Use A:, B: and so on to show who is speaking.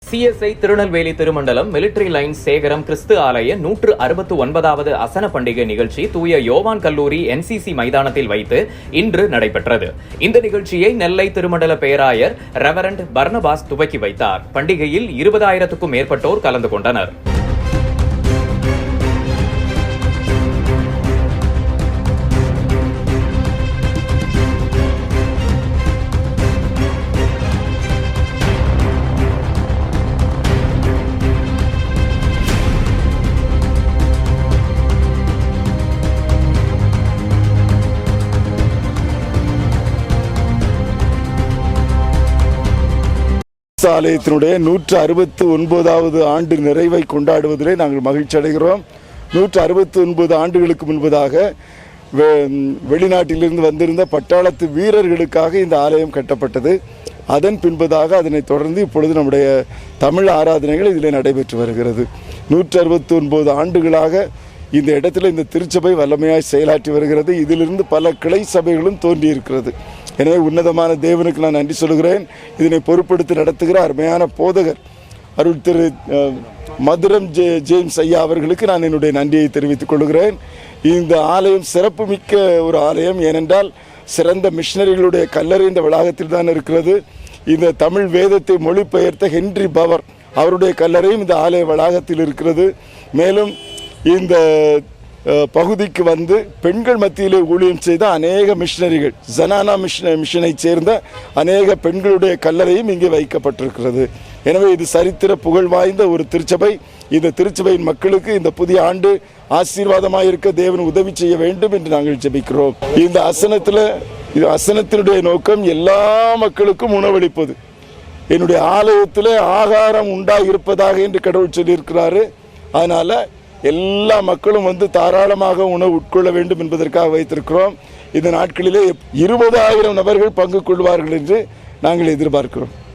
A: CSI Tirunelveli திருமண்டலம் military line சேகரம் கிறிஸ்து ஆலய 169வது அசன பண்டிகை நிகழ்ச்சி தூய யோவான் கல்லூரி NCC மைதானத்தில் வைத்து இன்று நடைபெற்றது. இந்த நிகழ்ச்சியை நெல்லை திருமண்டல பேராயர் ரெவரண்ட் பர்னபாஸ் துவக்கி வைத்தார். பண்டிகையில் 20,000க்கும் மேற்பட்டோர் கலந்து கொண்டனர்.
B: ஆலயத்தினுடைய 169வது ஆண்டு நிறைவை கொண்டாடுவதிலே நாங்கள் மகிழ்ச்சி அடைகிறோம். 169 ஆண்டுகளுக்கு முன்பதாக வெளிநாட்டிலிருந்து வந்திருந்த பட்டாளத்து வீரர்களுக்காக இந்த ஆலயம் கட்டப்பட்டது. அதன் பின்பதாக அதனை தொடர்ந்து இப்பொழுது நம்முடைய தமிழ் ஆராதனைகள் இதில் நடைபெற்று வருகிறது. 169 ஆண்டுகளாக இந்த இடத்துல இந்த திருச்சபை வல்லமையாய் செயலாற்றி வருகிறது. இதிலிருந்து பல கிளை சபைகளும் தோன்றியிருக்கிறது. எனவே உன்னதமான தேவனுக்கு நான் நன்றி சொல்கிறேன். இதனை பொறுப்படுத்தி நடத்துகிற அருமையான போதகர் அருள் திரு மதுரம் ஜேம்ஸ் ஐயா அவர்களுக்கு நான் என்னுடைய நன்றியை தெரிவித்துக் கொள்கிறேன். இந்த ஆலயம் சிறப்பு மிக்க ஒரு ஆலயம். ஏனென்றால் சிறந்த மிஷனரிகளுடைய கல்லறை இந்த வளாகத்தில் தான் இருக்கிறது. இந்த தமிழ் வேதத்தை மொழிபெயர்த்த ஹென்றி பவர் அவருடைய கல்லறையும் இந்த ஆலய வளாகத்தில் இருக்கிறது. மேலும் இந்த பகுதிக்கு வந்து பெண்கள் மத்தியிலே ஊழியம் செய்த அநேக மிஷனரிகள், ஜனானா மிஷனை சேர்ந்த அநேக பெண்களுடைய கல்லறையும் இங்கே வைக்கப்பட்டிருக்கிறது. எனவே இது சரித்திர புகழ் வாய்ந்த ஒரு திருச்சபை. இந்த திருச்சபையின் மக்களுக்கு இந்த புதிய ஆண்டு ஆசீர்வாதமாக இருக்க தேவன் உதவி செய்ய வேண்டும் என்று நாங்கள் ஜெபிக்கிறோம். இந்த அசனத்தினுடைய நோக்கம் எல்லா மக்களுக்கும் உணவளிப்பது. என்னுடைய ஆலயத்தில் ஆகாரம் உண்டாயிருப்பதாக என்று கடவுள் சொல்லியிருக்கிறாரு. அதனால எல்லா மக்களும் வந்து தாராளமாக உணவு உட்கொள்ள வேண்டும் என்பதற்காக வைத்திருக்கிறோம். இந்த நாட்களிலே 20,000 நபர்கள் பங்கு கொள்வார்கள் என்று நாங்கள் எதிர்பார்க்கிறோம்.